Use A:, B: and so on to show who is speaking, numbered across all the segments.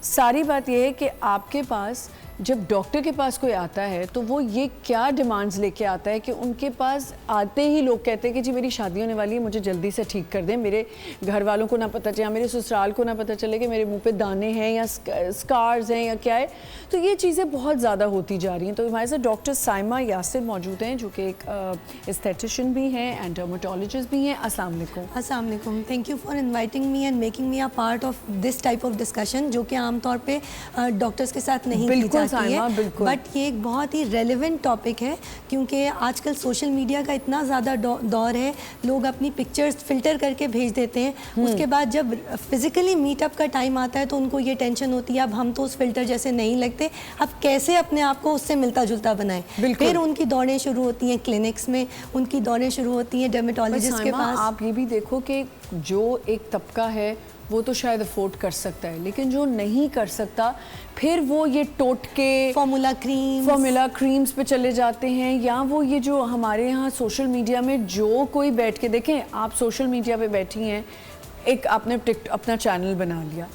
A: ساری بات یہ ہے کہ آپ کے پاس جب ڈاکٹر کے پاس کوئی آتا ہے تو وہ یہ کیا ڈیمانڈز لے کے آتا ہے کہ ان کے پاس آتے ہی لوگ کہتے ہیں کہ جی میری شادی ہونے والی ہے, مجھے جلدی سے ٹھیک کر دیں, میرے گھر والوں کو نہ پتہ چلے, میرے سسرال کو نہ پتہ چلے کہ میرے منہ پہ دانے ہیں یا اسکارز ہیں یا کیا ہے. تو یہ چیزیں بہت زیادہ ہوتی جا رہی ہیں. تو ہمارے ساتھ ڈاکٹر سائمہ یاسر موجود ہیں جو کہ ایک استھیٹیشین بھی ہیں اینڈ ڈرماٹولوجسٹ بھی ہیں. السلام علیکم.
B: السلام علیکم. Thank you for inviting me and making me a part of this type of discussion جو کہ عام طور پہ ڈاکٹرس کے ساتھ نہیں کی جاتی ہے, بٹ یہ ایک بہت ہی ریلیونٹ ٹاپک ہے کیونکہ آج کل سوشل میڈیا کا اتنا زیادہ دور ہے. لوگ اپنی پکچرز فلٹر کر کے بھیج دیتے ہیں, اس کے بعد جب فزیکلی میٹ اپ کا ٹائم آتا ہے تو ان کو یہ ٹینشن ہوتی ہے اب ہم تو اس فلٹر جیسے نہیں لگتے, اب کیسے اپنے آپ کو اس سے ملتا جلتا بنائیں. پھر ان کی دوڑیں شروع ہوتی ہیں کلینکس میں, ان کی دوڑیں شروع ہوتی ہیں ڈرمیٹولوجسٹ کے پاس.
A: آپ یہ بھی دیکھو کہ جو ایک طبقہ ہے وہ تو شاید افورڈ کر سکتا ہے, لیکن جو نہیں کر سکتا پھر وہ یہ ٹوٹکے فارمولا کریمز پہ چلے جاتے ہیں, یا وہ یہ جو ہمارے یہاں سوشل میڈیا میں جو کوئی بیٹھ کے دیکھیں, آپ سوشل میڈیا پہ بیٹھی ہیں, ایک آپ نے اپنا چینل بنا لیا,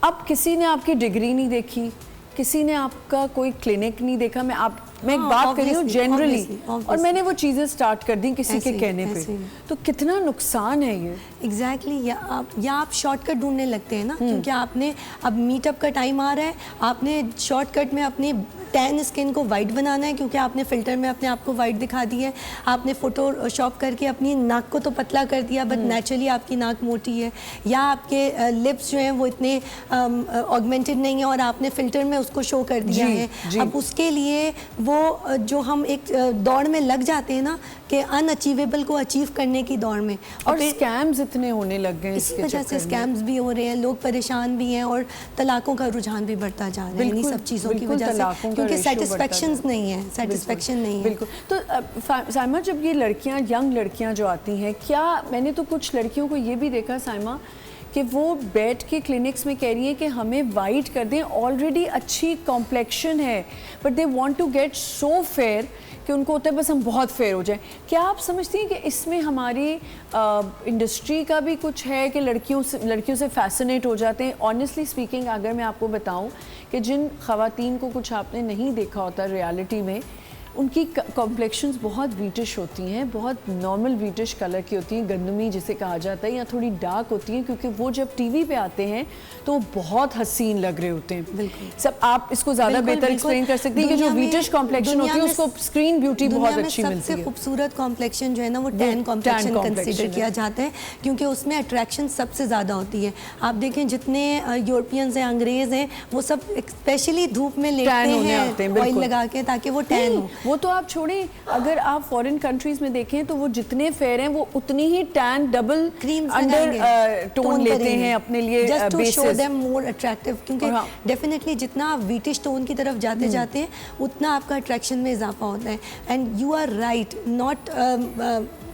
A: اب کسی نے آپ کی ڈگری نہیں دیکھی, کسی نے آپ کا کوئی کلینک نہیں دیکھا, میں ایک بات کر رہی ہوں جنرلی, اور میں نے وہ چیزیں سٹارٹ کر دیں کسی کے کہنے پہ, تو کتنا نقصان ہے یہ.
B: ایگزیکٹلی. یا آپ شارٹ کٹ ڈھونڈنے لگتے ہیں نا, کیونکہ آپ نے اب میٹ اپ کا ٹائم آ رہا ہے, آپ نے شارٹ کٹ میں اپنی ٹین اسکن کو وائٹ بنانا ہے کیونکہ آپ نے فلٹر میں اپنے آپ کو وائٹ دکھا دی ہے, آپ نے فوٹو شاپ کر کے اپنی ناک کو تو پتلا کر دیا بٹ نیچرلی آپ کی ناک موٹی ہے, یا آپ کے لپس جو ہیں وہ اتنے آگمنٹڈ نہیں ہیں اور آپ نے فلٹر میں اس کو شو کر دیا ہے. اب اس کے لیے وہ جو ہم ایک دوڑ میں لگ جاتے ہیں نا کہ ان اچیویبل کو اچیو کرنے کی دوڑ میں,
A: اور اسکیمز اتنے ہونے لگ گئے,
B: اس وجہ سے اسکیمز بھی ہو رہے ہیں, لوگ پریشان بھی ہیں اور طلاقوں کا رجحان بھی بڑھتا جا رہا ہے انہی سب چیزوں کی وجہ سے, کیونکہ سیٹسفیکشنز نہیں ہے, سیٹسفیکشن نہیں ہے.
A: بالکل. تو سائمہ جب یہ لڑکیاں, ینگ لڑکیاں جو آتی ہیں, کیا میں نے تو کچھ لڑکیوں کو یہ بھی دیکھا سائمہ کہ وہ بیٹھ کے کلینکس میں کہہ رہی ہیں کہ ہمیں وائٹ کر دیں, آلریڈی اچھی کمپلیکشن ہے but they want to get so fair کہ ان کو ہوتا ہے بس ہم بہت فیئر ہو جائیں. کیا آپ سمجھتی ہیں کہ اس میں ہماری انڈسٹری کا بھی کچھ ہے کہ لڑکیوں سے فیسنیٹ ہو جاتے ہیں؟ آنیسٹلی اسپیکنگ اگر میں آپ کو بتاؤں کہ جن خواتین کو کچھ آپ نے نہیں دیکھا ہوتا ریالٹی میں, ان کی کمپلیکشنز بہت ویٹش ہوتی ہیں, بہت نارمل ویٹش کلر کی ہوتی ہیں, گندمی جسے کہا جاتا ہے, یا تھوڑی ڈارک ہوتی ہیں, کیونکہ وہ جب ٹی وی پہ آتے ہیں تو وہ بہت حسین لگ رہے ہوتے ہیں. بالکل. سب آپ اس کو زیادہ بہتر ایکسپلین کر سکتے ہیں کہ جو ویٹش کمپلیکشن ہوتی ہے اس کو اسکرین بیوٹی بہت اچھی ملتی ہے.
B: سب سے خوبصورت کمپلیکشن جو ہے نا وہ ٹین کمپلیکشن کنسیڈر کیا جاتا ہے کیونکہ اس میں اٹریکشن سب سے زیادہ ہوتی ہے. آپ دیکھیں جتنے یورپینز ہیں, انگریز ہیں, وہ سب اسپیشلی دھوپ میں لیٹتے ہیں آئل لگا کے تاکہ وہ ٹین ہو.
A: وہ تو آپ چھوڑیں, اگر آپ فورن کنٹریز میں دیکھیں تو وہ جتنے فیئر ہیں وہ اتنی ہی ٹین ڈبل انڈر ٹون لیتے ہیں اپنے لیے
B: just to show them more attractive, کیونکہ ڈیفینیٹلی جتنا آپ ویٹش ٹون کی طرف جاتے جاتے ہیں اتنا آپ کا اٹریکشن میں اضافہ ہوتا ہے. And you are right, not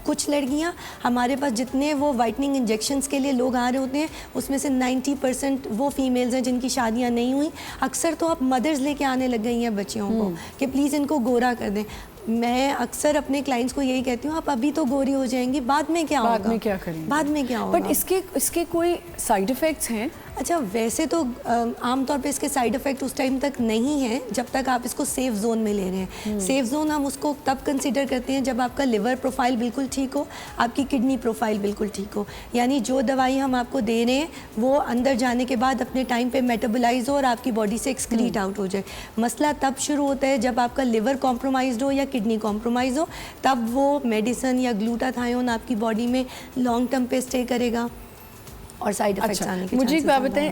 B: کچھ لڑکیاں ہمارے پاس جتنے وہ وائٹننگ انجیکشنز کے لیے لوگ آ رہے ہوتے ہیں اس میں سے 90% وہ فیمیلز ہیں جن کی شادیاں نہیں ہوئیں. اکثر تو اب مدرز لے کے آنے لگ گئی ہیں بچیوں کو کہ پلیز ان کو گورا کر دیں. میں اکثر اپنے کلائنٹس کو یہی کہتی ہوں آپ ابھی تو گوری ہو جائیں گی, بعد میں کیا ہوگا,
A: بعد میں کیا کریں گے,
B: بعد میں کیا ہوگا.
A: بٹ اس کے کوئی سائیڈ افیکٹس ہیں؟
B: اچھا, ویسے تو عام طور پہ اس کے سائیڈ افیکٹ اس ٹائم تک نہیں ہیں جب تک آپ اس کو سیف زون میں لے رہے ہیں. سیف زون ہم اس کو تب کنسیڈر کرتے ہیں جب آپ کا لیور پروفائل بالکل ٹھیک ہو, آپ کی کڈنی پروفائل بالکل ٹھیک ہو, یعنی جو دوائی ہم آپ کو دے رہے ہیں وہ اندر جانے کے بعد اپنے ٹائم پہ میٹابولائز ہو اور آپ کی باڈی سے ایکسکریٹ آؤٹ ہو جائے. مسئلہ تب شروع ہوتا ہے جب آپ کا لیور کمپرومائزڈ ہو یا کڈنی کمپرومائز ہو, تب وہ میڈیسن یا گلوٹاتھائون آپ کی باڈی میں لانگ ٹرم پہ اسٹے کرے گا اور سائیڈ افیکٹس آنے کے چانسز.
A: مجھے ایک بات بتائیں,